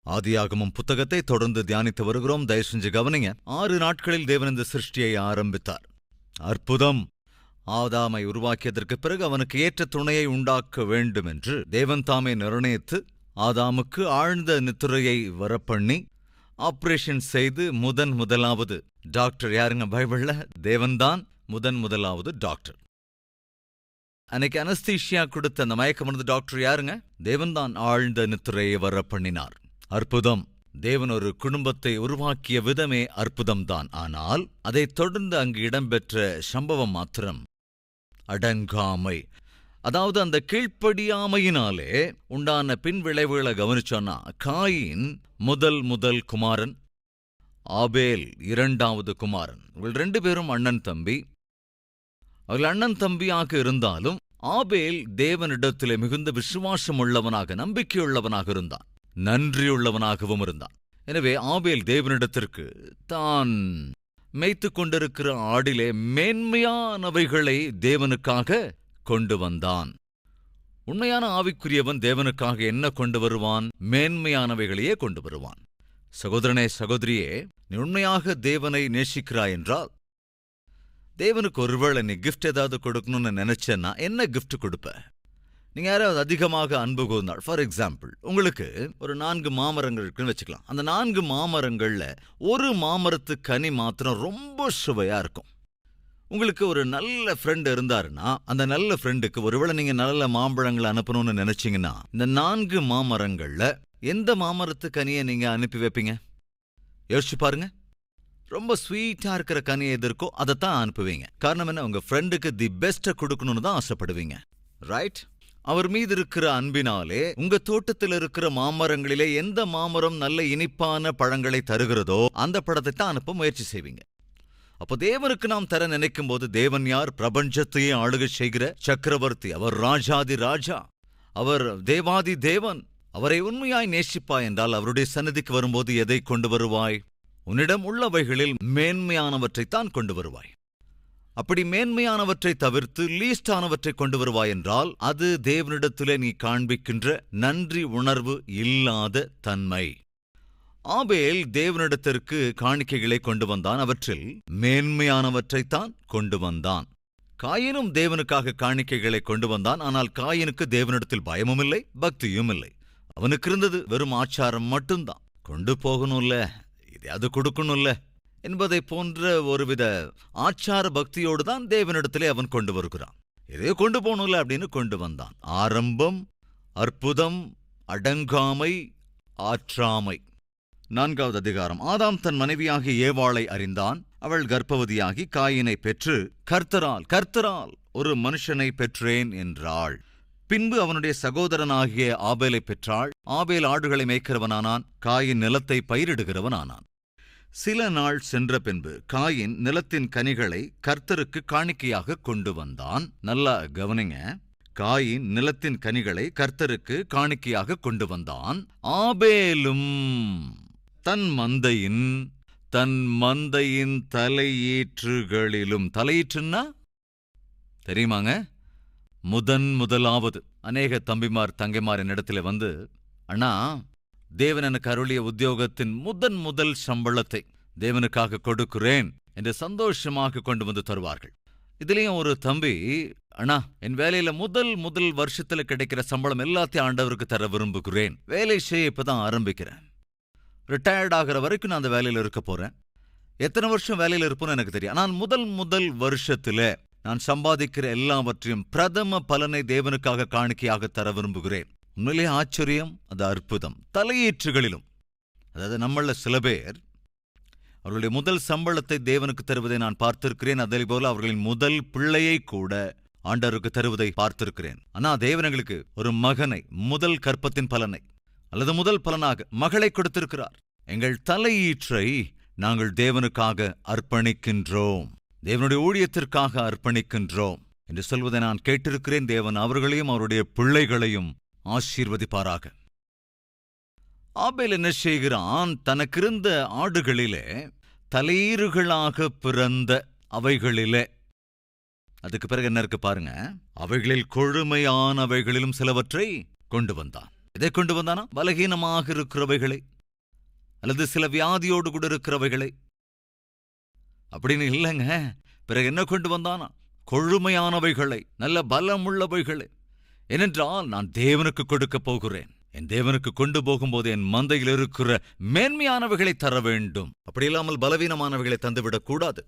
ஆதியாகமம் புத்தகத்தை தொடர்ந்து தியானித்து வருகிறோம். தயவு செஞ்சு கவனிங்க. 6 நாட்களில் தேவன் இந்த சிருஷ்டியை ஆரம்பித்தார். அற்புதம்! ஆதாமை உருவாக்கியதற்கு பிறகு அவனுக்கு ஏற்ற துணையை உண்டாக்க வேண்டும் என்று தேவன் தாமே நிர்ணயித்து ஆதாமுக்கு ஆழ்ந்த நித்திரையை வரப்பண்ணி ஆபரேஷன் செய்து முதலாவது டாக்டர் யாருங்க பைபிள்ல? தேவன்தான் முதலாவது டாக்டர். அன்னைக்கு அனஸ்தீஷியா கொடுத்த அந்த மயக்க மருந்து டாக்டர் யாருங்க? தேவன்தான் ஆழ்ந்த நித்திரையை வரப்பண்ணினார். அற்புதம்! தேவன் ஒரு குடும்பத்தை உருவாக்கிய விதமே அற்புதம்தான். ஆனால் அதைத் தொடர்ந்து அங்கு இடம்பெற்ற சம்பவம் மாத்திரம் அடங்காமை. அதாவது அந்த கீழ்ப்படியாமையினாலே உண்டான பின் விளைவுகளை கவனிச்சோன்னா, காயின் முதல் குமாரன், ஆபேல் 2வது குமாரன். இவர்கள் 2 பேரும் அண்ணன் தம்பி. அவர்கள் அண்ணன் தம்பியாக இருந்தாலும் ஆபேல் தேவனிடத்திலே மிகுந்த விசுவாசம் உள்ளவனாக, நம்பிக்கையுள்ளவனாக இருந்தான், நன்றியுள்ளவனாகவும் இருந்தான். எனவே ஆபேல் தேவனிடத்திற்கு தான் மேய்த்துக் கொண்டிருக்கிற ஆடிலே மேன்மையானவைகளை தேவனுக்காக கொண்டு வந்தான். உண்மையான ஆவிக்குரியவன் தேவனுக்காக என்ன கொண்டு வருவான்? மேன்மையானவைகளையே கொண்டு வருவான். சகோதரனே, சகோதரியே, நீ உண்மையாக தேவனை நேசிக்கிறாய் என்றால், தேவனுக்கு ஒருவேளை நீ கிஃப்ட் ஏதாவது கொடுக்கணும்னு நினைச்சேன்னா என்ன கிஃப்ட் கொடுப்ப? நீங்க யாராவது அதிகமாக அன்பு கூர்ந்தாள், ஃபார் எக்ஸாம்பிள், உங்களுக்கு ஒரு 4 மாமரங்கள் இருக்குன்னு வச்சுக்கலாம். அந்த 4 மாமரங்கள்ல ஒரு மாமரத்து கனி மாத்திரம் ரொம்ப சுவையா இருக்கும். உங்களுக்கு ஒரு நல்ல ஃப்ரெண்ட் இருந்தாருன்னா, அந்த நல்ல ஃப்ரெண்டுக்கு ஒருவேளை நீங்க நல்ல மாம்பழங்களை அனுப்பணும்னு நினைச்சீங்கன்னா, இந்த 4 மாமரங்கள்ல எந்த மாமரத்து கனியை நீங்க அனுப்பி வைப்பீங்க? யோசிச்சு பாருங்க. ரொம்ப ஸ்வீட்டா இருக்கிற கனி எது இருக்கோ அதைத்தான் அனுப்புவீங்க. காரணம் என்ன? உங்க ஃப்ரெண்டுக்கு தி பெஸ்ட்டை கொடுக்கணும்னு தான் ஆசைப்படுவீங்க, ரைட்? அவர் மீது இருக்கிற அன்பினாலே உங்க தோட்டத்தில் இருக்கிற மாமரங்களிலே எந்த மாமரம் நல்ல இனிப்பான பழங்களை தருகிறதோ அந்த பழத்தை தான் அனுப்ப முயற்சி செய்வீங்க. அப்போ தேவனுக்கு நாம் தர நினைக்கும் போது, தேவன் யார்? பிரபஞ்சத்தையே ஆளுகை செய்கிற சக்கரவர்த்தி. அவர் ராஜாதி ராஜா, அவர் தேவாதி தேவன். அவரை உண்மையாய் நேசிப்பாய் என்றால் அவருடைய சந்நிதிக்கு வரும்போது எதை கொண்டு வருவாய்? உன்னிடம் உள்ளவைகளில் மேன்மையானவற்றைத்தான் கொண்டு வருவாய். அப்படி மேன்மையானவற்றை தவிர்த்து லீஸ்டானவற்றை கொண்டு வருவாய் என்றால் அது தேவனிடத்திலே நீ காண்பிக்கின்ற நன்றி உணர்வு இல்லாத தன்மை. ஆபேல் தேவனிடத்திற்கு காணிக்கைகளை கொண்டு வந்தான். அவற்றில் மேன்மையானவற்றைத்தான் கொண்டு வந்தான். காயினும் தேவனுக்காக காணிக்கைகளை கொண்டு வந்தான். ஆனால் காயினுக்கு தேவனிடத்தில் பயமும் இல்லை, பக்தியும் இல்லை. அவனுக்கு இருந்தது வெறும் ஆச்சாரம் மட்டும்தான். கொண்டு போகணும்ல, இதையாவது கொடுக்கணும்ல என்பதை போன்ற ஒருவித ஆச்சார பக்தியோடு தான் தேவனிடத்திலே அவன் கொண்டு வருகிறான். எதையோ கொண்டு போகணும்ல அப்படின்னு கொண்டு வந்தான். ஆரம்பம் அற்புதம், அடங்காமை, ஆற்றாமை. 4வது அதிகாரம். ஆதாம் தன் மனைவியாகி ஏவாளை அறிந்தான். அவள் கர்ப்பவதியாகி காயினை பெற்று, கர்த்தரால் ஒரு மனுஷனை பெற்றேன் என்றாள். பின்பு அவனுடைய சகோதரனாகிய ஆபேலை பெற்றாள். ஆபேல் ஆடுகளை மேய்க்கிறவனானான், காயின் நிலத்தை பயிரிடுகிறவனானான். சில நாள் சென்ற பின்பு காயின் நிலத்தின் கனிகளை கர்த்தருக்கு காணிக்கையாக கொண்டு வந்தான். நல்லா கவனிங்க. காயின் நிலத்தின் கனிகளை கர்த்தருக்கு காணிக்கையாக கொண்டு வந்தான். ஆபேலும் தன் மந்தையின் தலையீற்றுகளிலும், தலையீற்றுன்னா தெரியுமாங்க? முதலாவது. அநேக தம்பிமார் தங்கைமார் என்னிடத்துல வந்து, அண்ணா, தேவன் எனக்கு அருளிய உத்தியோகத்தின் முதல் சம்பளத்தை தேவனுக்காக கொடுக்கிறேன் என்று சந்தோஷமாக கொண்டு வந்து தருவார்கள். இதுலயும் ஒரு தம்பி, அண்ணா, என் வேலையில முதல் வருஷத்துல கிடைக்கிற சம்பளம் எல்லாத்தையும் ஆண்டவருக்கு தர விரும்புகிறேன். வேலை செய்ய இப்பதான் ஆரம்பிக்கிறேன். ரிட்டையர்ட் ஆகிற வரைக்கும் நான் அந்த வேலையில இருக்க போறேன். எத்தனை வருஷம் வேலையில இருப்போம்னு எனக்கு தெரியும். நான் முதல் வருஷத்துல நான் சம்பாதிக்கிற எல்லாவற்றையும் பிரதம பலனை தேவனுக்காக காணிக்கையாக தர விரும்புகிறேன். உண்மையிலே ஆச்சரியம், அது அற்புதம். தலையீற்றுகளிலும், அதாவது நம்மள சில பேர் அவர்களுடைய முதல் சம்பளத்தை தேவனுக்கு தருவதை நான் பார்த்திருக்கிறேன். அதே போல அவர்களின் முதல் பிள்ளையை கூட ஆண்டவருக்கு தருவதை பார்த்திருக்கிறேன். ஆனா தேவன் எங்களுக்கு ஒரு மகனை, முதல் கற்பத்தின் பலனை அல்லது முதல் பலனாக மகளை கொடுத்திருக்கிறார். எங்கள் தலையீற்றை நாங்கள் தேவனுக்காக அர்ப்பணிக்கின்றோம், தேவனுடைய ஊழியத்திற்காக அர்ப்பணிக்கின்றோம் என்று சொல்வதை நான் கேட்டிருக்கிறேன். தேவன் அவர்களையும் அவருடைய பிள்ளைகளையும் ஆசீர்வதிப்பாராக. ஆபேல் என்ன செய்கிறான்? தனக்கிருந்த ஆடுகளிலே தலையீறுகளாக பிறந்த அவைகளிலே, அதுக்கு பிறகு என்ன இருக்கு பாருங்க, அவைகளில் கொழுமையானவைகளிலும் சிலவற்றை கொண்டு வந்தான். எதை கொண்டு வந்தானா? பலகீனமாக இருக்கிறவைகளை, அல்லது சில வியாதியோடு கூட இருக்கிறவைகளை அப்படின்னு இல்லைங்க. பிறகு என்ன கொண்டு வந்தானா? கொழுமையானவைகளை, நல்ல பலமுள்ளவைகளை. ஏனென்றால் நான் தேவனுக்கு கொடுக்கப் போகிறேன். என் தேவனுக்கு கொண்டு போகும்போது என் மந்தையில் இருக்கிற மேன்மையானவைகளை தர வேண்டும். அப்படி இல்லாமல் பலவீனமானவைகளை தந்துவிடக் கூடாது.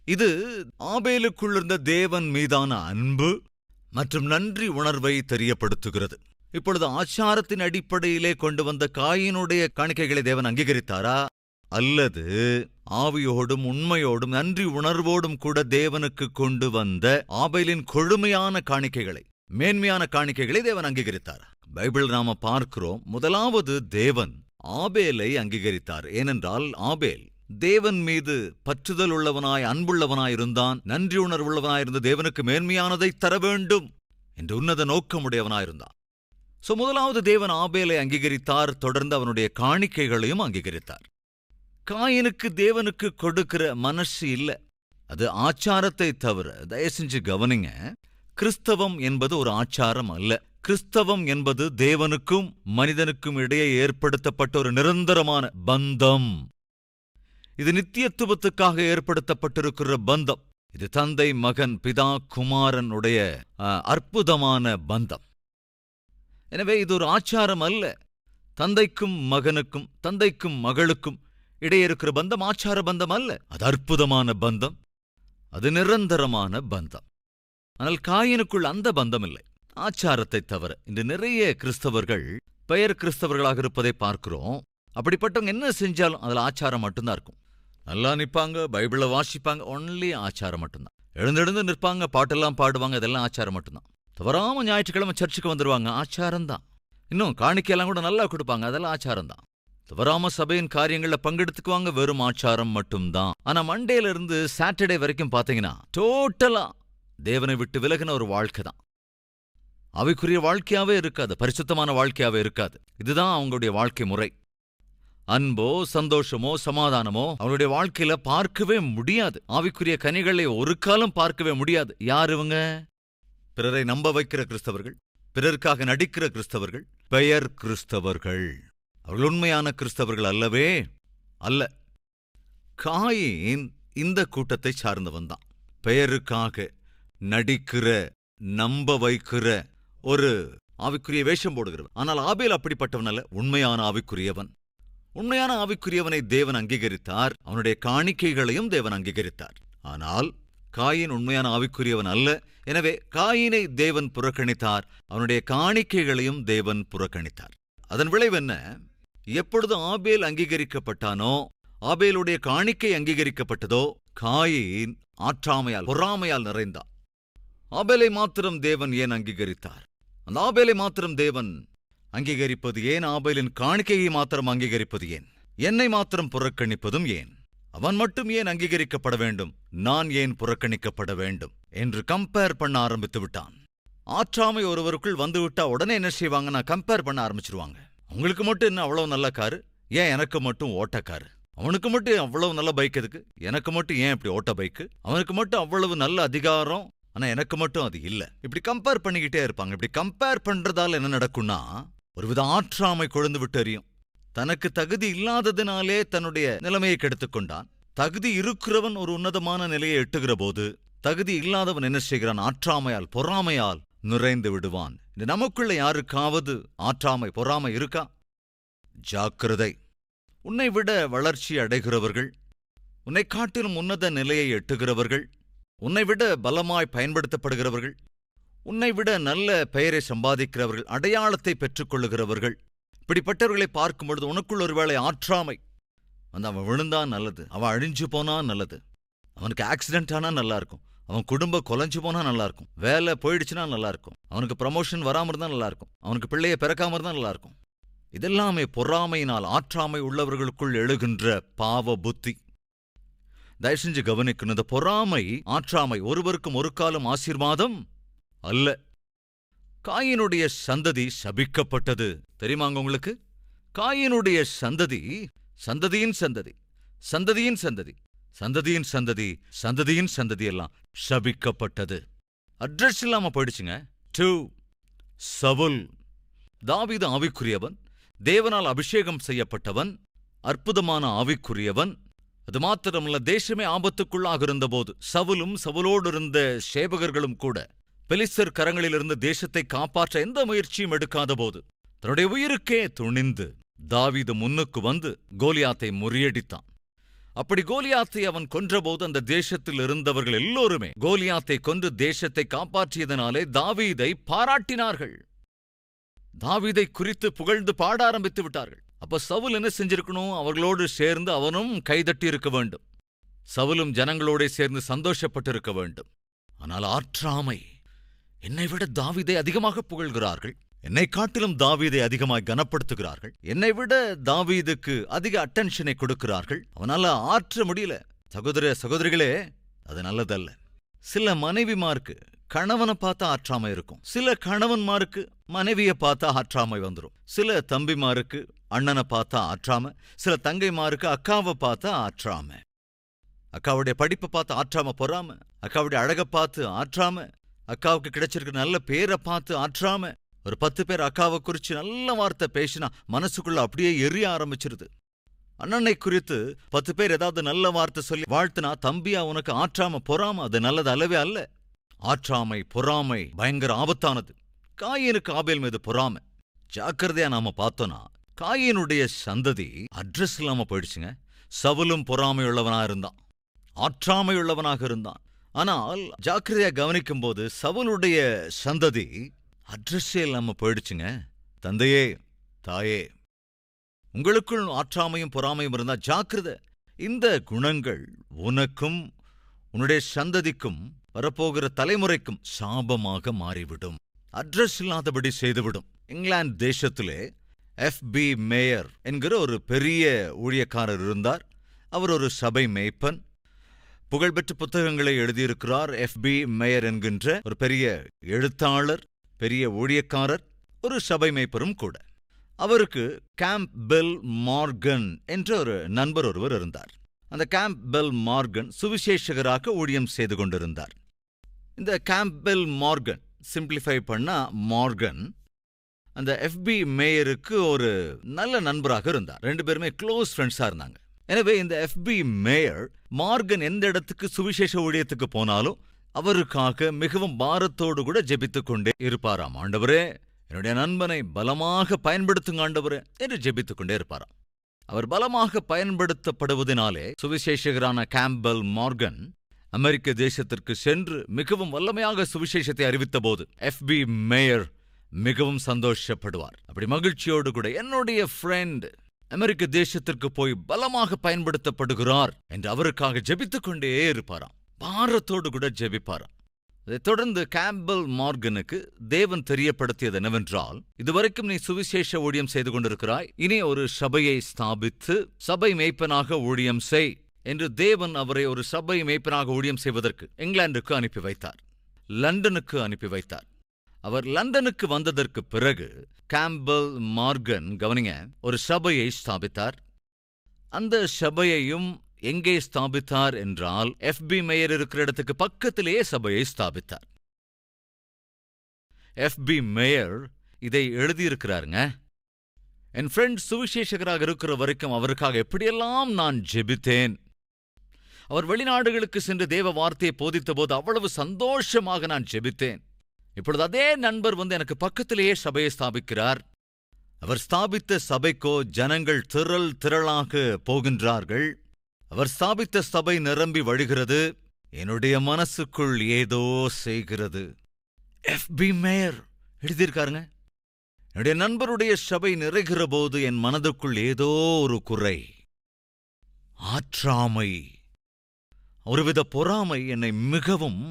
இது ஆபேலுக்குள் இருந்த தேவன் மீதான அன்பு மற்றும் நன்றி உணர்வை தெரியப்படுத்துகிறது. இப்பொழுது ஆச்சாரத்தின் அடிப்படையிலே கொண்டு வந்த காயினுடைய காணிக்கைகளை தேவன் அங்கீகரித்தாரா? அல்லது ஆவியோடும் உண்மையோடும் நன்றி உணர்வோடும் கூட தேவனுக்கு கொண்டு வந்த ஆபேலின் கொழுமையான காணிக்கைகளை, மேன்மையான காணிக்கைகளை தேவன் அங்கீகரித்தார்? பைபிள் நாம பார்க்கிறோம், முதலாவது தேவன் ஆபேலை அங்கீகரித்தார். ஏனென்றால் ஆபேல் தேவன் மீது பற்றுதல் உள்ளவனாய், அன்புள்ளவனாய் இருந்தான். நன்றி உணர்வுள்ளவனாயிருந்து தேவனுக்கு மேன்மையானதை தர வேண்டும் என்று உன்னத நோக்கமுடையவனாயிருந்தான். முதலாவது தேவன் ஆபேலை அங்கீகரித்தார். தொடர்ந்து அவனுடைய காணிக்கைகளையும் அங்கீகரித்தார். காயினுக்கு தேவனுக்கு கொடுக்கிற மனசு இல்ல. அது ஆச்சாரத்தை தவிர. தயவு செஞ்சு கவனிங்க, கிறிஸ்தவம் என்பது ஒரு ஆச்சாரம் அல்ல. கிறிஸ்தவம் என்பது தேவனுக்கும் மனிதனுக்கும் இடையே ஏற்படுத்தப்பட்ட ஒரு நிரந்தரமான பந்தம். இது நித்தியத்துவத்துக்காக ஏற்படுத்தப்பட்டிருக்கிற பந்தம். இது தந்தை, மகன், பிதா, குமாரன் உடைய அற்புதமான பந்தம். எனவே இது ஒரு ஆச்சாரம் அல்ல. தந்தைக்கும் மகனுக்கும், தந்தைக்கும் மகளுக்கும் இடையே இருக்கிற பந்தம் ஆச்சார பந்தம் அல்ல. அது அற்புதமான பந்தம், அது நிரந்தரமான பந்தம். ஆனால் காயினுக்குள் அந்த பந்தம் இல்லை, ஆச்சாரத்தை தவிர. இன்று நிறைய கிறிஸ்தவர்கள் பெயர் கிறிஸ்தவர்களாக இருப்பதை பார்க்கிறோம். அப்படிப்பட்டவங்க என்ன செஞ்சாலும் அதில் ஆச்சாரம் மட்டும்தான் இருக்கும். நல்லா நிற்பாங்க, பைபிளை வாசிப்பாங்க, ஒன்லி ஆச்சாரம் மட்டும்தான். எழுந்தெழுந்து நிற்பாங்க, பாட்டெல்லாம் பாடுவாங்க, இதெல்லாம் ஆச்சாரம் மட்டும்தான். தவறாம ஞாயிற்றுக்கிழமை சர்ச்சுக்கு வந்துடுவாங்க, ஆச்சாரம்தான். இன்னும் காணிக்கையெல்லாம் கூட நல்லா கொடுப்பாங்க, அதெல்லாம் ஆச்சாரம்தான். தவறாம சபையின் காரியங்களில் பங்கெடுத்துக்குவாங்க, வெறும் ஆச்சாரம் மட்டும்தான். ஆனா மண்டேல இருந்து சாட்டர்டே வரைக்கும் பாத்தீங்கன்னா டோட்டலா தேவனை விட்டு விலகின ஒரு வாழ்க்கை தான். அவைக்குரிய வாழ்க்கையாவே இருக்காது, பரிசுத்தமான வாழ்க்கையாவே இருக்காது. இதுதான் அவங்களுடைய வாழ்க்கை முறை. அன்போ, சந்தோஷமோ, சமாதானமோ அவங்களுடைய வாழ்க்கையில பார்க்கவே முடியாது. ஆவிக்குரிய கனிகளை ஒரு காலம் பார்க்கவே முடியாது. யார் இவங்க? பிறரை நம்ப வைக்கிற கிறிஸ்தவர்கள், பிறருக்காக நடிக்கிற கிறிஸ்தவர்கள், பெயர் கிறிஸ்தவர்கள். அவர்கள் உண்மையான கிறிஸ்தவர்கள் அல்லவே அல்ல. காயின் இந்த கூட்டத்தை சார்ந்தவன் தான். பெயருக்காக நடிக்கிற, நம்ப வைக்கிற ஒரு ஆவிக்குரிய வேஷம் போடுகிறவன். ஆனால் ஆபேல் அப்படிப்பட்டவன் அல்ல, உண்மையான ஆவிக்குரியவன். உண்மையான ஆவிக்குரியவனை தேவன் அங்கீகரித்தார். அவனுடைய காணிக்கைகளையும் தேவன் அங்கீகரித்தார். ஆனால் காயின் உண்மையான ஆவிக்குரியவன் அல்ல. எனவே காயினை தேவன் புறக்கணித்தார், அவனுடைய காணிக்கைகளையும் தேவன் புறக்கணித்தார். அதன் விளைவு என்ன? எப்பொழுது ஆபேல் அங்கீகரிக்கப்பட்டானோ, ஆபேலுடைய காணிக்கை அங்கீகரிக்கப்பட்டதோ, காயின் ஆற்றாமையால், பொறாமையால் நிறைந்தான். ஆபேலை மாத்திரம் தேவன் ஏன் அங்கீகரித்தார்? அந்த ஆபேலை மாத்திரம் தேவன் அங்கீகரிப்பது ஏன்? ஆபேலின் காணிக்கையை மாத்திரம் அங்கீகரிப்பது ஏன்? என்னை மாத்திரம் புறக்கணிப்பதும் ஏன்? அவன் மட்டும் ஏன் அங்கீகரிக்கப்பட வேண்டும், நான் ஏன் புறக்கணிக்கப்பட வேண்டும் என்று கம்பேர் பண்ண ஆரம்பித்து விட்டான். ஆற்றாமை ஒருவருக்குள் வந்துவிட்டா உடனே என்ன செய்வாங்கன்னா கம்பேர் பண்ண ஆரம்பிச்சிருவாங்க. அவங்களுக்கு மட்டும் என்ன அவ்வளவு நல்ல காரு, ஏன் எனக்கு மட்டும் ஓட்டக்காரு? அவனுக்கு மட்டும் அவ்வளவு நல்ல பைக் எதுக்கு, எனக்கு மட்டும் ஏன் இப்படி ஓட்ட பைக்கு? அவனுக்கு மட்டும் அவ்வளவு நல்ல அதிகாரம், ஆனா எனக்கு மட்டும் அது இல்ல. இப்படி கம்பேர் பண்ணிக்கிட்டே இருப்பாங்க. இப்படி கம்பேர் பண்றதால என்ன நடக்கும்னா ஒருவித ஆற்றாமை கொழுந்து விட்டு எறியும். தனக்கு தகுதி இல்லாததினாலே தன்னுடைய நிலைமையை கெடுத்துக் கொண்டான். தகுதி இருக்கிறவன் ஒரு உன்னதமான நிலையை எட்டுகிற போது தகுதி இல்லாதவன் என்ன செய்கிறான்? ஆற்றாமையால், பொறாமையால் நிறைந்து விடுவான். நமக்குள்ள யாருக்காவது ஆற்றாமை, பொறாமை இருக்கா? ஜாக்கிரதை. உன்னை விட வளர்ச்சி அடைகிறவர்கள், உன்னை காட்டிலும் உன்னத நிலையை எட்டுகிறவர்கள், உன்னை விட பலமாய் பயன்படுத்தப்படுகிறவர்கள், உன்னை விட நல்ல பெயரை சம்பாதிக்கிறவர்கள், அடையாளத்தை பெற்றுக்கொள்ளுகிறவர்கள், இப்படிப்பட்டவர்களை பார்க்கும் பொழுது உனக்குள் ஒருவேளை ஆற்றாமை வந்து, அவன் விழுந்தா நல்லது, அவன் அழிஞ்சு போனா நல்லது, அவனுக்கு ஆக்சிடென்ட் ஆனா நல்லா இருக்கும், அவன் குடும்பம் கொலைஞ்சு போனா நல்லா இருக்கும், வேலை போயிடுச்சுன்னா நல்லா இருக்கும், அவனுக்கு ப்ரமோஷன் வராம இருந்தா நல்லா இருக்கும், அவனுக்கு பிள்ளைய பிறக்காம இருந்தா நல்லா இருக்கும். இதெல்லாமே பொறாமையினால், ஆற்றாமை உள்ளவர்களுக்குள் எழுகின்ற பாவ புத்தி. தயவு செஞ்சு கவனிக்கணும். இந்த பொறாமை, ஆற்றாமை ஒருவருக்கும் ஒரு காலம் ஆசீர்வாதம் அல்ல. காயினுடைய சந்ததி சபிக்கப்பட்டது. தெரியுமாங்க உங்களுக்கு? காயினுடைய சந்ததி, சந்ததியின் சந்ததி, சந்ததியின் சந்ததி, சந்ததியின் சந்ததி, சந்ததியின் சந்ததி எல்லாம் சபிக்கப்பட்டது. அட்ரஸ் இல்லாம போயிடுச்சுங்க. 2 சவுல். தாவீது ஆவிக்குரியவன், தேவனால் அபிஷேகம் செய்யப்பட்டவன். அற்புதமான ஆவிக்குரியவன். அது மாத்திரமல்ல, தேசமே ஆபத்துக்குள்ளாக இருந்தபோது சவுலும் சவுலோடு இருந்த சேவகர்களும் கூட பெலிஸ்தர் கரங்களிலிருந்து தேசத்தை காப்பாற்ற எந்த முயற்சியும் எடுக்காத போது தன்னுடைய உயிருக்கே துணிந்து தாவீது முன்னுக்கு வந்து கோலியாத்தை முறியடித்தான். அப்படி கோலியாத்தை அவன் கொன்றபோது அந்த தேசத்தில் இருந்தவர்கள் எல்லோருமே கோலியாத்தை கொன்று தேசத்தை காப்பாற்றியதனாலே தாவீதை பாராட்டினார்கள். தாவீதை குறித்து புகழ்ந்து பாட ஆரம்பித்து விட்டார்கள். அப்ப சவுல் என்ன செஞ்சிருக்கணும்? அவர்களோடு சேர்ந்து அவனும் கைதட்டி இருக்க வேண்டும். சவுலும் ஜனங்களோட சேர்ந்து சந்தோஷப்பட்டிருக்க வேண்டும். ஆனால் ஆற்றாமை, என்னை விட தாவீதை அதிகமாக புகழ்கிறார்கள், என்னை காட்டிலும் தாவீதை அதிகமாய் கனப்படுத்துகிறார்கள், என்னை விட தாவீதுக்கு அதிக அட்டென்ஷனை கொடுக்கிறார்கள், அவனால ஆற்ற முடியல. சகோதரிகளே, அது நல்லதல்ல. சில மனைவிமாருக்கு கணவனை பார்த்தா ஆற்றாமை இருக்கும், சில கணவன்மாருக்கு மனைவியை பார்த்தா ஆற்றாமை வந்துடும், சில தம்பிமாருக்கு அண்ணனை பார்த்தா ஆற்றாம, சில தங்கைமாருக்கு அக்காவை பார்த்தா ஆற்றாம, அக்காவுடைய படிப்பை பார்த்து ஆற்றாம பொறாம, அக்காவுடைய அழகை பார்த்து ஆற்றாம, அக்காவுக்கு கிடைச்சிருக்க நல்ல பேரை பார்த்து ஆற்றாம. ஒரு 10 பேர் அக்காவை குறிச்சு நல்ல வார்த்தை பேசினா மனசுக்குள்ள அப்படியே எரிய ஆரம்பிச்சிருது. அண்ணனை குறித்து 10 பேர் ஏதாவது நல்ல வார்த்தை சொல்லி வாழ்த்துனா தம்பியா உனக்கு ஆற்றாம பொறாம, அது நல்லது அல்லவே அல்ல. ஆற்றாமை பொறாமை பயங்கர ஆபத்தானது. காயீனுக்கு ஆபேல் மீது பொறாமை. ஜாக்கிரதையா நாம பார்த்தோன்னா காயீனுடைய சந்ததி அட்ரஸ் இல்லாம போயிடுச்சுங்க. சவுலும் பொறாமையுள்ளவனா இருந்தான், ஆற்றாமையுள்ளவனாக இருந்தான். ஆனால் ஜாக்கிரதையா கவனிக்கும் போது சவுலுடைய சந்ததி அட்ரஸே இல்லாம போயிடுச்சுங்க. தந்தையே, தாயே, உங்களுக்குள் ஆற்றாமையும் பொறாமையும் இருந்தா ஜாக்கிரதை. இந்த குணங்கள் உனக்கும் உன்னுடைய சந்ததிக்கும் வரப்போகிற தலைமுறைக்கும் சாபமாக மாறிவிடும், அட்ரஸ் இல்லாதபடி செய்துவிடும். இங்கிலாந்து தேசத்திலே FB மேயர் என்கிற ஒரு பெரிய ஊழியக்காரர் இருந்தார். அவர் ஒரு சபை மேய்ப்பன், புகழ்பெற்ற புத்தகங்களை எழுதியிருக்கிறார். FB மேயர் என்கின்ற ஒரு பெரிய எழுத்தாளர், பெரிய ஊழியக்காரர், ஒரு சபை மேய்ப்பரும் கூட. அவருக்கு கேம்ப்பெல் மார்கன் என்ற ஒரு நண்பர் ஒருவர் இருந்தார். அந்த கேம்ப்பெல் மார்கன் சுவிசேஷகராக ஊழியம் செய்து கொண்டிருந்தார். இந்த கேம்ப்பெல் மார்கன், சிம்பிளிஃபை பண்ணா மார்கன், அந்த FB மேயருக்கு ஒரு நல்ல நண்பராக இருந்தார். 2 பேருமே க்ளோஸ் ஃப்ரெண்ட்ஸா இருந்தாங்க. எனவே இந்த FB மேயர் மார்கன் எந்த இடத்துக்கு சுவிசேஷ ஊழியத்துக்கு போனாலும் அவருக்காக மிகவும் பாரத்தோடு கூட ஜெபித்துக் கொண்டே இருப்பாராம். ஆண்டவரே, என்னுடைய நண்பனை பலமாக பயன்படுத்துங்க ஆண்டவரே என்று ஜெபித்துக் கொண்டே இருப்பாராம். அவர் பலமாக பயன்படுத்தப்படுவதனாலே சுவிசேஷகரான கேம்ப்பெல் மார்கன் அமெரிக்க தேசத்திற்கு சென்று மிகவும் வல்லமையாக சுவிசேஷத்தை அறிவித்த போது FB மேயர் மிகவும் சந்தோஷப்படுவார். அப்படி மகிழ்ச்சியோடு கூட என்னுடைய ஃப்ரெண்ட் அமெரிக்க தேசத்திற்கு போய் பலமாக பயன்படுத்தப்படுகிறார் என்று அவருக்காக ஜெபித்துக் கொண்டே இருப்பாராம். பாரத்தோடு கூட ஜெபிப்பாராம். அதைத் தொடர்ந்து கேம்ப்பெல் மார்கனுக்கு தேவன் தெரியப்படுத்தியது என்னவென்றால், இதுவரைக்கும் நீ சுவிசேஷ ஊழியம் செய்து கொண்டிருக்கிறாய், இனி ஒரு சபையை ஸ்தாபித்து சபை மேய்ப்பனாக ஊழியம் செய் என்று தேவன் அவரை ஒரு சபை மேய்ப்பனாக ஊழியம் செய்வதற்கு இங்கிலாந்துக்கு அனுப்பி வைத்தார், லண்டனுக்கு அனுப்பி வைத்தார். அவர் லண்டனுக்கு வந்ததற்கு பிறகு கேம்ப்பெல் மார்கன், கவனிங்க, ஒரு சபையை ஸ்தாபித்தார். அந்த சபையையும் எங்கே ஸ்தாபித்தார் என்றால் FB மேயர் இருக்கிற இடத்துக்கு பக்கத்திலேயே சபையை ஸ்தாபித்தார். FB மேயர் இதை எழுதியிருக்கிறாருங்க. என் ஃப்ரெண்ட் சுவிசேஷகராக இருக்கிற வரைக்கும் அவருக்காக எப்படியெல்லாம் நான் ஜெபித்தேன். அவர் வெளிநாடுகளுக்கு சென்று தேவ வார்த்தையை போதித்த போது அவ்வளவு சந்தோஷமாக நான் ஜெபித்தேன். இப்பொழுது அதே நண்பர் வந்து எனக்கு பக்கத்திலேயே சபையை ஸ்தாபிக்கிறார். அவர் ஸ்தாபித்த சபைக்கோ ஜனங்கள் திரளாக போகின்றார்கள். அவர் ஸ்தாபித்த சபை நிரம்பி வழிகிறது. என்னுடைய மனசுக்குள் ஏதோ செய்கிறது. FB மேயர் எழுதியிருக்காருங்க, என்னுடைய நண்பருடைய சபை நிறைகிற போது என் மனதுக்குள் ஏதோ ஒரு குறை, ஆற்றாமை, ஒருவித பொறாமை என்னை மிகவும்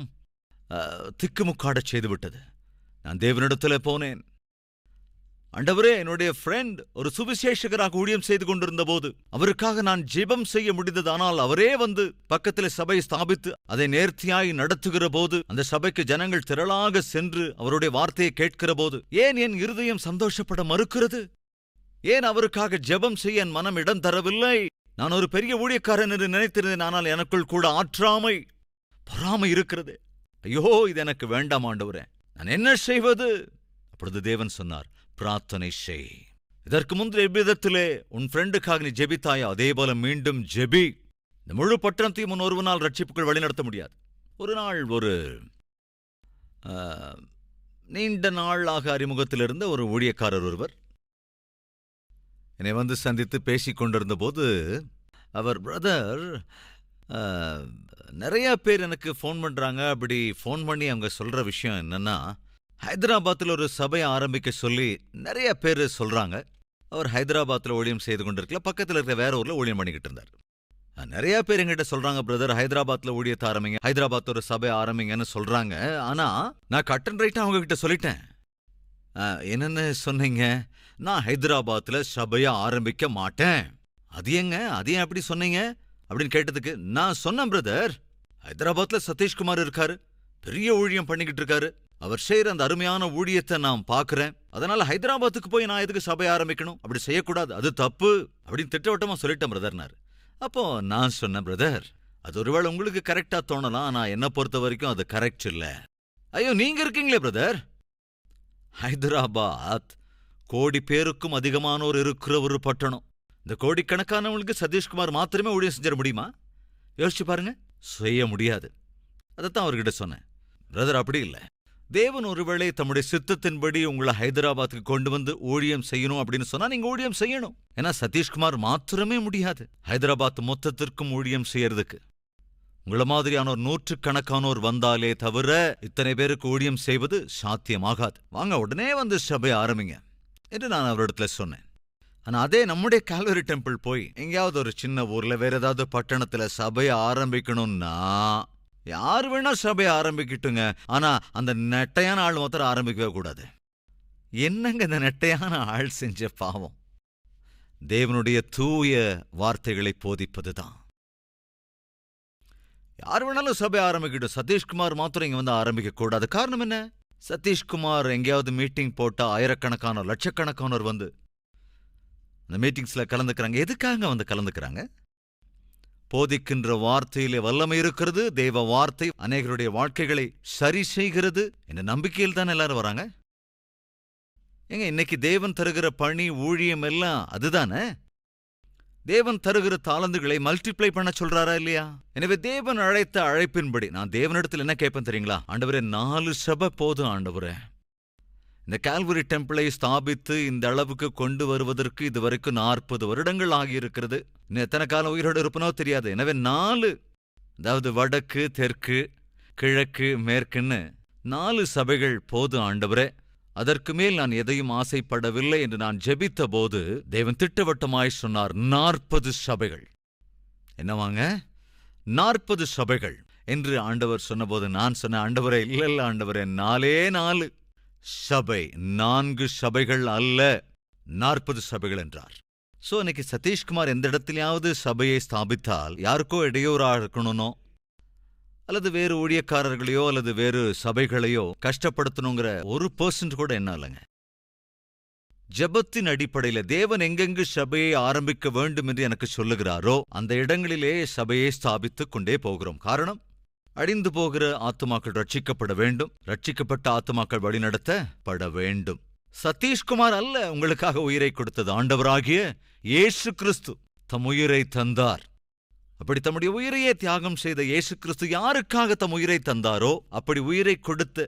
திக்குமுக்காடச் செய்துவிட்டது. நான் தேவனிடத்தில் போனேன். ஆண்டவரே, என்னுடைய ஃப்ரெண்ட் ஒரு சுவிசேஷகராக ஊழியம் செய்து கொண்டிருந்த போது அவருக்காக நான் ஜெபம் செய்ய முடிந்ததானால் அவரே வந்து பக்கத்தில் சபை ஸ்தாபித்து அதை நேர்த்தியாய் நடத்துகிற போது, அந்த சபைக்கு ஜனங்கள் திரளாக சென்று அவருடைய வார்த்தையை கேட்கிற போது ஏன் என் இருதயம் சந்தோஷப்பட மறுக்கிறது? ஏன் அவருக்காக ஜெபம் செய்ய என் மனம் இடம் தரவில்லை? நான் ஒரு பெரிய ஊழியக்காரன் என்று நினைத்திருந்தேன், ஆனால் எனக்குள் கூட ஆற்றாமை, பொறாமை இருக்கிறது. ஐயோ, இது எனக்கு வேண்டாம் ஆண்டவரே, நான் என்ன செய்வது? அப்பொழுது தேவன் சொன்னார், பிரார்த்தனை செய். இதற்கு முந்தைய எவ்விதத்திலே உன் ஃப்ரெண்டுக்காக நீ ஜெபித்தாயோ அதே போல மீண்டும் ஜெபி. இந்த முழு பட்டணத்தையும் முன் ஒருவனால் ரட்சிப்புகள் வழிநடத்த முடியாது. ஒரு நாள் ஒரு நீண்ட நாளாக அறிமுகத்தில் இருந்த ஒரு ஊழியக்காரர் ஒருவர் என்னை வந்து சந்தித்து பேசிக் கொண்டிருந்த போது அவர், பிரதர், நிறைய பேர் எனக்கு ஃபோன் பண்ணுறாங்க. அப்படி ஃபோன் பண்ணி அவங்க சொல்கிற விஷயம் என்னென்னா, ஹைதராபாத்தில் ஒரு சபையை ஆரம்பிக்க சொல்லி நிறைய பேர் சொல்கிறாங்க. அவர் ஹைதராபாத்தில் ஊழியம் செய்து கொண்டிருக்கல, பக்கத்தில் இருக்கிற வேற ஊரில் ஊழியம் பண்ணிக்கிட்டு இருந்தார். நிறைய பேர் எங்கிட்ட சொல்கிறாங்க, பிரதர், ஹைதராபாத்தில் ஊழியத்தை ஆரம்பிங்க, ஹைதராபாத் ஒரு சபை ஆரம்பிங்கன்னு சொல்கிறாங்க. ஆனால் நான் கட் அண்ட் ரைட்டாக அவங்ககிட்ட சொல்லிட்டேன். என்னென்னு சொன்னீங்க? நான் ஹைதராபாத்தில் சபையை ஆரம்பிக்க மாட்டேன். அது ஏங்க, அதையும் அப்படி சொன்னீங்க அப்படின்னு கேட்டதுக்கு நான் சொன்னேன், பிரதர், ஹைதராபாத்ல சதீஷ்குமார் இருக்காரு, பெரிய ஊழியம் பண்ணிக்கிட்டு இருக்காரு. அவர் செய்யற அந்த அருமையான ஊழியத்தை நான் பார்க்கிறேன். அதனால ஹைதராபாத்துக்கு போய் நான் எதுக்கு சபை ஆரம்பிக்கணும்? அப்படி செய்யக்கூடாது, அது தப்பு அப்படின்னு திட்டவட்டமா சொல்லிட்டேன் பிரதர்னாரு. அப்போ நான் சொன்னேன், பிரதர், அது ஒருவேளை உங்களுக்கு கரெக்டா தோணலாம், ஆனா என்ன பொறுத்த வரைக்கும் அது கரெக்ட் இல்ல. ஐயோ, நீங்க இருக்கீங்களே பிரதர், ஹைதராபாத் கோடி பேருக்கும் அதிகமானோர் இருக்கிற ஒரு பட்டணம். இந்த கோடிக்கணக்கானவங்களுக்கு சதீஷ்குமார் மாத்திரமே ஊழியம் செஞ்சிட முடியுமா? யோசிச்சு பாருங்க, செய்ய முடியாது. அதைத்தான் அவர்கிட்ட சொன்னேன். பிரதர், அப்படி இல்லை, தேவன் ஒருவேளை தம்முடைய சித்தத்தின்படி உங்களை ஹைதராபாத்துக்கு கொண்டு வந்து ஊழியம் செய்யணும் அப்படின்னு சொன்னா நீங்க ஊழியம் செய்யணும். ஏன்னா சதீஷ்குமார் மாத்திரமே முடியாது ஹைதராபாத் மொத்தத்திற்கும் ஊழியம் செய்யறதுக்கு. உங்களை மாதிரியானோர் நூற்றுக்கணக்கானோர் வந்தாலே தவிர இத்தனை பேருக்கு ஊழியம் செய்வது சாத்தியமாகாது. வாங்க, உடனே வந்து சபை ஆரம்பிங்க என்று நான் அவரிடத்துல சொன்னேன். ஆனா அதே நம்முடைய கால்வரி டெம்பிள் போய் எங்கேயாவது ஒரு சின்ன ஊர்ல வேற ஏதாவது பட்டணத்துல சபையை ஆரம்பிக்கணும்னா யார் வேணா சபையை ஆரம்பிக்கட்டுங்க, ஆனா அந்த நெட்டையான ஆள் மாத்திரம் ஆரம்பிக்கவே கூடாது. என்னங்க இந்த நெட்டையான ஆள் செஞ்ச பாவம்? தேவனுடைய தூய வார்த்தைகளை போதிப்பதுதான். யார் வேணாலும் சபை ஆரம்பிக்கட்டும், சதீஷ்குமார் மாத்திரம் இங்க வந்து ஆரம்பிக்க கூடாது. காரணம் என்ன? சதீஷ்குமார் எங்கேயாவது மீட்டிங் போட்டா ஆயிரக்கணக்கானோர் லட்சக்கணக்கானோர் வந்து அந்த மீட்டிங்ஸ்ல கலந்துக்கிறாங்க. எதுக்காக வந்து கலந்துக்கிறாங்க? போதிக்கின்ற வார்த்தையிலே வல்லமை இருக்கிறது. தேவ வார்த்தை அநேகருடைய வாழ்க்கைகளை சரி செய்கிறது என்ற நம்பிக்கையில் தான் எல்லாரும் வராங்க. ஏங்க, இன்னைக்கு தேவன் தருகிற பணி ஊழியம் எல்லாம் அதுதானே. தேவன் தருகிற தாளந்துகளை மல்டிப்ளை பண்ண சொல்றாரா இல்லையா? எனவே தேவன் அழைத்த அழைப்பின்படி நான் தேவனிடத்தில் என்ன கேட்பேன் தெரியுங்களா? ஆண்டவரே, 4 சபை போதும் ஆண்டவரே. இந்த கால்வரி டெம்பிளை ஸ்தாபித்து இந்த அளவுக்கு கொண்டு வருவதற்கு இதுவரைக்கும் 40 வருடங்கள் ஆகியிருக்கிறது. இன்னும் எத்தனை காலம் உயிரோடு இருப்பனோ தெரியாது. எனவே 4, அதாவது வடக்கு, தெற்கு, கிழக்கு, மேற்குன்னு 4 சபைகள் போதும் ஆண்டவரே. அதற்கு மேல் நான் எதையும் ஆசைப்படவில்லை என்று நான் ஜெபித்த போது தேவன் திட்டவட்டமாய் சொன்னார், 40 சபைகள். என்னவாங்க, 40 சபைகள் என்று ஆண்டவர் சொன்னபோது நான் சொன்ன, ஆண்டவரே, இல்ல ஆண்டவரே, 4 சபை, 4 சபைகள் அல்ல, 40 சபைகள் என்றார். சோ இன்னைக்கு சதீஷ்குமார் எந்த இடத்திலேயாவது சபையை ஸ்தாபித்தால் யாருக்கோ இடையூறா இருக்கணும்னோ அல்லது வேறு ஊழியக்காரர்களையோ அல்லது வேறு சபைகளையோ கஷ்டப்படுத்தணுங்கிற 1% கூட என்ன இல்லைங்க. ஜெபத்தின் அடிப்படையில தேவன் எங்கெங்கு சபையை ஆரம்பிக்க வேண்டும் என்று எனக்கு சொல்லுகிறாரோ அந்த இடங்களிலே சபையை ஸ்தாபித்துக் கொண்டே போகிறோம். காரணம், அழிந்து போகிற ஆத்துமாக்கள் ரட்சிக்கப்பட வேண்டும், ரட்சிக்கப்பட்ட ஆத்துமாக்கள் வழிநடத்தப்பட வேண்டும். சதீஷ்குமார் அல்ல உங்களுக்காக உயிரை கொடுத்தது, ஆண்டவராகிய இயேசு கிறிஸ்து தம் உயிரை தந்தார். அப்படி தம்முடைய உயிரையே தியாகம் செய்த இயேசு கிறிஸ்து யாருக்காக தம் உயிரை தந்தாரோ அப்படி உயிரை கொடுத்த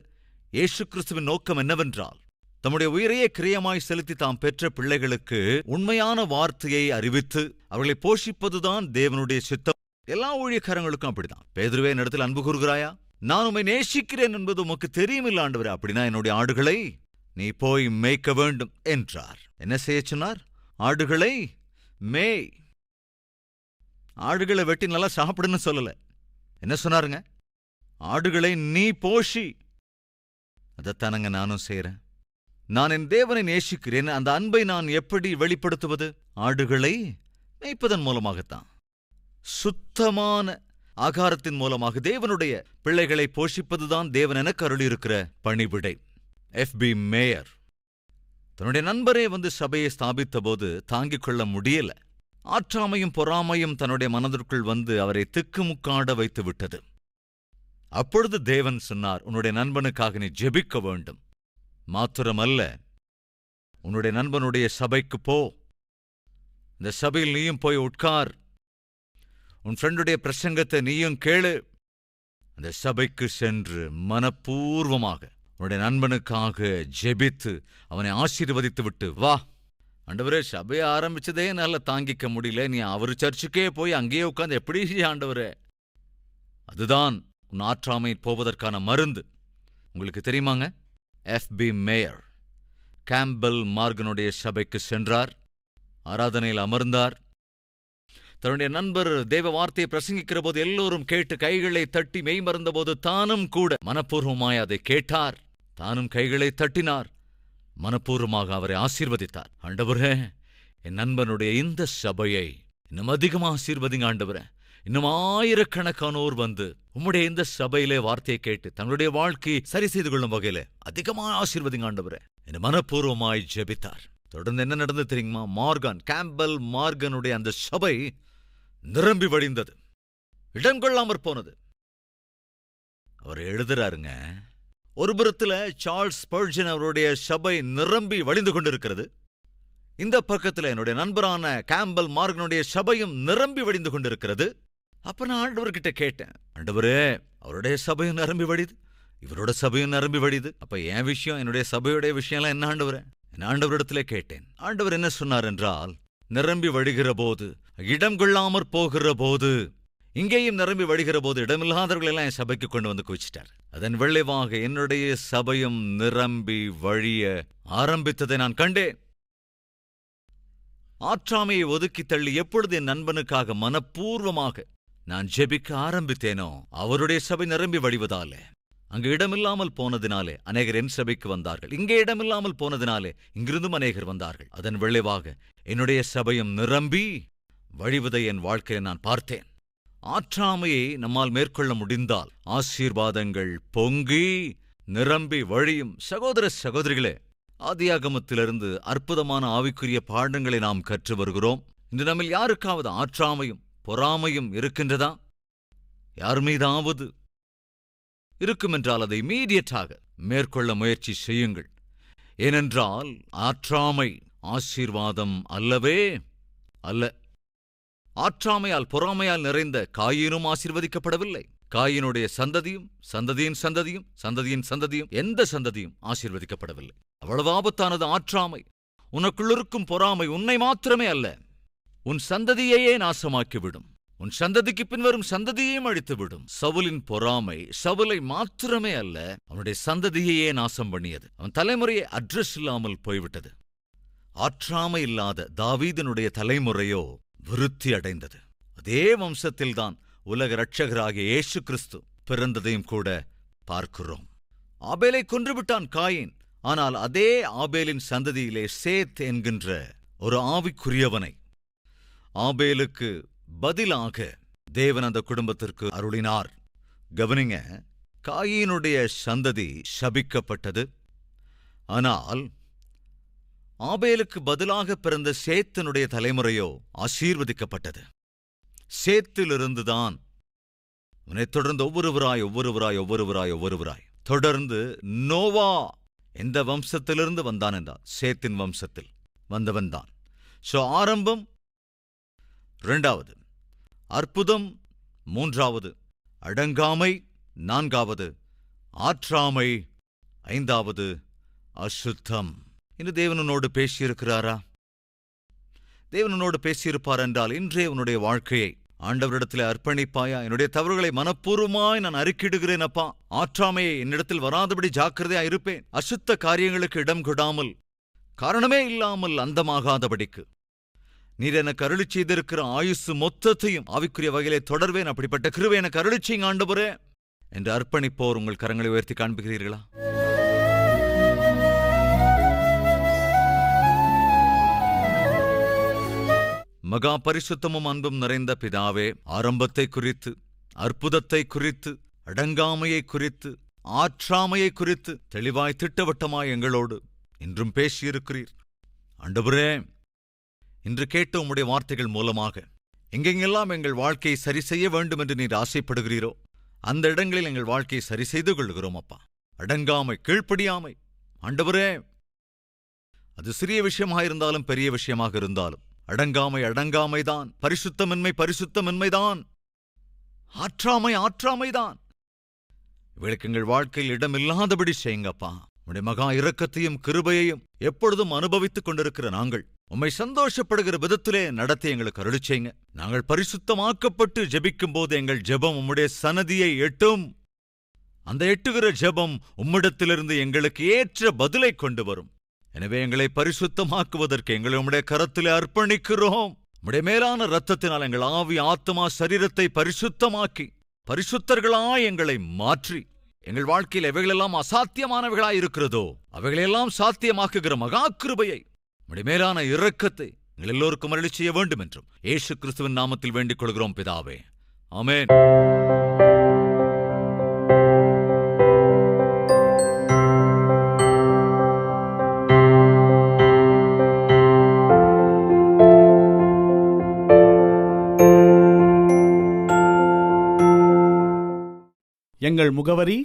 இயேசு கிறிஸ்துவின் நோக்கம் என்னவென்றால், தம்முடைய உயிரையே கிரியமாய் செலுத்தி தாம் பெற்ற பிள்ளைகளுக்கு உண்மையான வார்த்தையை அறிவித்து அவர்களை போஷிப்பதுதான் தேவனுடைய சித்தம். எல்லா ஊழியக்காரங்களுக்கும் அப்படிதான். பேதுருவே, என்னிடத்தில் அன்பு கூறுகிறாயா? நான் உம்மை நேசிக்கிறேன் என்பது உமக்கு தெரியுமில்ல ஆண்டவரே. அப்படின்னா என்னுடைய ஆடுகளை நீ போய் மேய்க்க வேண்டும் என்றார். என்ன செய்ய சொன்னார்? ஆடுகளை மேய். ஆடுகளை வெட்டி நல்லா சாப்பிடுன்னு சொல்லல. என்ன சொன்னாருங்க? ஆடுகளை நீ போஷி. அதைத்தானங்க நானும் செய்யறேன். நான் என் தேவனை நேசிக்கிறேன். அந்த அன்பை நான் எப்படி வெளிப்படுத்துவது? ஆடுகளை மேய்ப்பதன் மூலமாகத்தான். சுத்தமான ஆகாரத்தின் மூலமாக தேவனுடைய பிள்ளைகளை போஷிப்பதுதான் தேவன் எனக்கு அருளியிருக்கிற பணிவிடை. FB மேயர் தன்னுடைய நண்பரே வந்து சபையை ஸ்தாபித்த போது தாங்கிக் கொள்ள முடியல. ஆற்றாமையும் பொறாமையும் தன்னுடைய மனதிற்குள் வந்து அவரை திக்குமுக்காட வைத்து விட்டது. அப்பொழுது தேவன் சொன்னார், உன்னுடைய நண்பனுக்காக நீ ஜெபிக்க வேண்டும். மாத்திரமல்ல, உன்னுடைய நண்பனுடைய சபைக்கு போ, இந்த சபையில் நீயும் போய் உட்கார், உன் ஃப்ரெண்டுடைய பிரசங்கத்தை நீயும் கேளு. அந்த சபைக்கு சென்று மனப்பூர்வமாக உன்னுடைய நண்பனுக்காக ஜெபித்து அவனை ஆசீர்வதித்து விட்டு வா. ஆண்டவரே, சபையை ஆரம்பிச்சதே என்னால தாங்கிக்க முடியல, நீ அவர் சர்ச்சுக்கே போய் அங்கேயே உட்கார்ந்து எப்படி ஆண்டவரே? அதுதான் உன் ஆற்றாமை போவதற்கான மருந்து. உங்களுக்கு தெரியுமாங்க, F.B. மேயர் கேம்பல் மார்கனுடைய சபைக்கு சென்றார், ஆராதனையில் அமர்ந்தார். தன்னுடைய நண்பர் தேவ வார்த்தையை பிரசங்கிக்கிற போது எல்லோரும் கேட்டு கைகளை தட்டி மெய்மறந்த போது தானும் கூட மனப்பூர்வமாய் அதை கேட்டார். தானும் கைகளை தட்டினார், மனப்பூர்வமாக அவரை ஆசீர்வதித்தார். ஆண்டவரே, என் நண்பனுடைய இந்த சபையை இன்னும் அதிகமாக ஆசீர்வதிங்க ஆண்டவரே. இன்னும் ஆயிரக்கணக்கானோர் வந்து உம்முடைய இந்த சபையிலே வார்த்தையை கேட்டு தங்களுடைய வாழ்க்கையை சரி செய்து கொள்ளும் வகையில அதிகமாக ஆசீர்வதிங்க ஆண்டவரே என்று மனப்பூர்வமாய் ஜெபித்தார். தொடர்ந்து என்ன நடந்தது தெரியுமா? கேம்பல் மார்கனுடைய அந்த சபை நிரம்பி வழிந்தது, இடம் கொள்ளாமற் போனது. அவர் எழுதுறாருங்க, ஒரு புறத்துல சார்ல்ஸ் ஸ்பர்ஜன் அவருடைய சபை நிரம்பி வழிந்து கொண்டிருக்கிறது, இந்த பக்கத்துல என்னுடைய நண்பரான கேம்பல் மார்கனுடைய சபையும் நிரம்பி வழிந்து கொண்டிருக்கிறது. அப்ப நான் ஆண்டவர்கிட்ட கேட்டேன், ஆண்டவரே, அவருடைய சபையும் நிரம்பி வழிது, இவரோட சபையும் நிரம்பி வழிது, அப்ப என் விஷயம், என்னுடைய சபையுடைய விஷயம்லாம் என்ன ஆண்டவரே? என் ஆண்டவரிடத்திலே கேட்டேன். ஆண்டவர் என்ன சொன்னார் என்றால், நிரம்பி வழிகிற போது, இடம் கொள்ளாமற் போகிற போது, இங்கேயும் நிரம்பி வழிகிற போது இடமில்லாதவர்கள் எல்லாம் என் சபைக்கு கொண்டு வந்து குவிச்சிட்டார். அதன் விளைவாக என்னுடைய சபையும் நிரம்பி வழிய ஆரம்பித்ததை நான் கண்டேன். ஆற்றாமையை ஒதுக்கி தள்ளி எப்பொழுது என் நண்பனுக்காக மனப்பூர்வமாக நான் ஜெபிக்க ஆரம்பித்தேனோ, அவருடைய சபை நிரம்பி வழிவதால, அங்கு இடமில்லாமல் போனதினாலே அநேகர் என் சபைக்கு வந்தார்கள். இங்கே இடமில்லாமல் போனதினாலே இங்கிருந்தும் அநேகர் வந்தார்கள். அதன் விளைவாக என்னுடைய சபையும் நிரம்பி வழிவதை என் வாழ்க்கையை நான் பார்த்தேன். ஆற்றாமையை நம்மால் மேற்கொள்ள முடிந்தால் ஆசீர்வாதங்கள் பொங்கி நிரம்பி வழியும். சகோதர சகோதரிகளே, ஆதியாகமத்திலிருந்து அற்புதமான ஆவிக்குரிய பாடங்களை நாம் கற்று வருகிறோம். இன்று நம்மில் யாருக்காவது ஆற்றாமையும் பொறாமையும் இருக்கின்றதா? யார் மீதாவது இருக்குமென்றால் அதை இம்மீடியட்டாக மேற்கொள்ள முயற்சி செய்யுங்கள். ஏனென்றால் ஆற்றாமை ஆசீர்வாதம் அல்லவே அல்ல. ஆற்றாமையால் பொறாமையால் நிறைந்த காயீனும் ஆசீர்வதிக்கப்படவில்லை. காயினுடைய சந்ததியும் சந்ததியின் சந்ததியும் சந்ததியின் சந்ததியும் எந்த சந்ததியும் ஆசீர்வதிக்கப்படவில்லை. அவ்வளவு ஆபத்தானது ஆற்றாமை. உனக்குள்ளிருக்கும் பொறாமை உன்னை மாத்திரமே அல்ல, உன் சந்ததியையே நாசமாக்கிவிடும். உன் சந்ததிக்கு பின்வரும் சந்ததியையும் அழித்துவிடும். சவுலின் பொறாமை சவுலை மாத்திரமே அல்ல, அவனுடைய சந்ததியையே நாசம் பண்ணியது. அவன் தலைமுறையை அட்ரஸ் இல்லாமல் போய்விட்டது. ஆற்றாமை இல்லாத தாவீதனுடைய தலைமுறையோ விருத்தி அடைந்தது. அதே வம்சத்தில்தான் உலக இரட்சகராகிய இயேசு கிறிஸ்து பிறந்ததையும் கூட பார்க்கிறோம். ஆபேலை கொன்றுவிட்டான் காயின். ஆனால் அதே ஆபேலின் சந்ததியிலே சேத் என்கின்ற ஒரு ஆவிக்குரியவனை ஆபேலுக்கு பதிலாக தேவன் அந்த குடும்பத்திற்கு அருளினார். கவனிங்க, காயினுடைய சந்ததி சபிக்கப்பட்டது. ஆனால் ஆபேலுக்கு பதிலாக பிறந்த சேத்தினுடைய தலைமுறையோ ஆசீர்வதிக்கப்பட்டது. சேத்திலிருந்துதான் உன்னைத் தொடர்ந்து ஒவ்வொருவராய் தொடர்ந்து நோவா எந்த வம்சத்திலிருந்து வந்தான் என்றால் சேத்தின் வம்சத்தில் வந்தவன்தான். ஆரம்பம் 2வது, அற்புதம் 3வது, அடங்காமை 4வது, ஆற்றாமை 5வது, அசுத்தம். இன்று தேவனோடு பேசியிருக்கிறாரா? தேவனோடு பேசியிருப்பார் என்றால் இன்றே உன்னுடைய வாழ்க்கையை ஆண்டவரிடத்தில் அர்ப்பணிப்பாயா? என்னுடைய தவறுகளை மனப்பூர்வமாய் நான் அறிக்கிடுகிறேன் அப்பா. ஆற்றாமையை என்னிடத்தில் வராதபடி ஜாக்கிரதையா இருப்பேன். அசுத்த காரியங்களுக்கு இடம் கொடாமல், காரணமே இல்லாமல் அந்தமாகாதபடிக்கு நீர் எனக்கு அருளி செய்திருக்கிற ஆயுசு மொத்தத்தையும் ஆவிக்குரிய வகையிலே தொடர்வேன். அப்படிப்பட்ட கிருபை எனக்கு அருளி செய்யுங்க ஆண்டவரே என்று அர்ப்பணிப்போர் உங்கள் கரங்களை உயர்த்தி காண்பிக்கிறீர்களா? மகா பரிசுத்தமும் அன்பும் நிறைந்த பிதாவே, ஆரம்பத்தை குறித்து, அற்புதத்தை குறித்து, அடங்காமையை குறித்து, ஆற்றாமையை குறித்து தெளிவாய் திட்டவட்டமாய் எங்களோடு இன்றும் பேசியிருக்கிறீர். ஆண்டவரே, இன்று கேட்ட உம்முடைய வார்த்தைகள் மூலமாக எங்கெங்கெல்லாம் எங்கள் வாழ்க்கையை சரி செய்ய வேண்டும் என்று நீர் ஆசைப்படுகிறீரோ அந்த இடங்களில் எங்கள் வாழ்க்கையை சரி செய்து கொள்கிறோம் அப்பா. அடங்காமை, கீழ்ப்படியாமை, ஆண்டவரே அது சிறிய விஷயமாயிருந்தாலும் பெரிய விஷயமாக இருந்தாலும், அடங்காமை அடங்காமைதான், பரிசுத்தமின்மை பரிசுத்தமின்மைதான், ஆற்றாமை ஆற்றாமைதான். இவளுக்கு எங்கள் வாழ்க்கையில் இடமில்லாதபடி செய்யுங்கப்பா. உம்முடைய மகா இரக்கத்தையும் கிருபையையும் எப்பொழுதும் அனுபவித்துக் கொண்டிருக்கிற நாங்கள் உம்மை சந்தோஷப்படுகிற விதத்திலே நடத்தி எங்களுக்கு அருளி செய்யுங்க. நாங்கள் பரிசுத்தமாக்கப்பட்டு ஜெபிக்கும் போது எங்கள் ஜெபம் உம்முடைய சன்னதியை எட்டும். அந்த எட்டுகிற ஜெபம் உம்மிடத்திலிருந்து எங்களுக்கு ஏற்ற பதிலை கொண்டு வரும். எனவே எங்களை பரிசுத்தமாக்குவதற்கு எங்களை உம்முடைய கரத்திலே அர்ப்பணிக்கிறோம். உம்முடைய மேலான இரத்தத்தினால் எங்கள் ஆவி ஆத்மா சரீரத்தை பரிசுத்தமாக்கி பரிசுத்தர்களாய் எங்களை மாற்றி, எங்கள் வாழ்க்கையில் எவைகளெல்லாம் அசாத்தியமானவைகளாயிருக்கிறதோ அவைகளெல்லாம் சாத்தியமாக்குகிற மகா கிருபையை, உம்முடைய மேலான இரக்கத்தை எங்கள் எல்லோருக்கும் அருளி செய்ய வேண்டும் என்றும் இயேசு கிறிஸ்துவின் நாமத்தில் வேண்டிக் கொள்கிறோம் பிதாவே, ஆமென். எங்கள் முகவரி: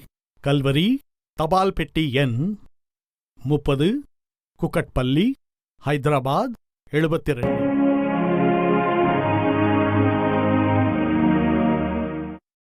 கல்வரி, தபால் பெட்டி எண் 30, குக்கட்பள்ளி, ஹைதராபாத் 72.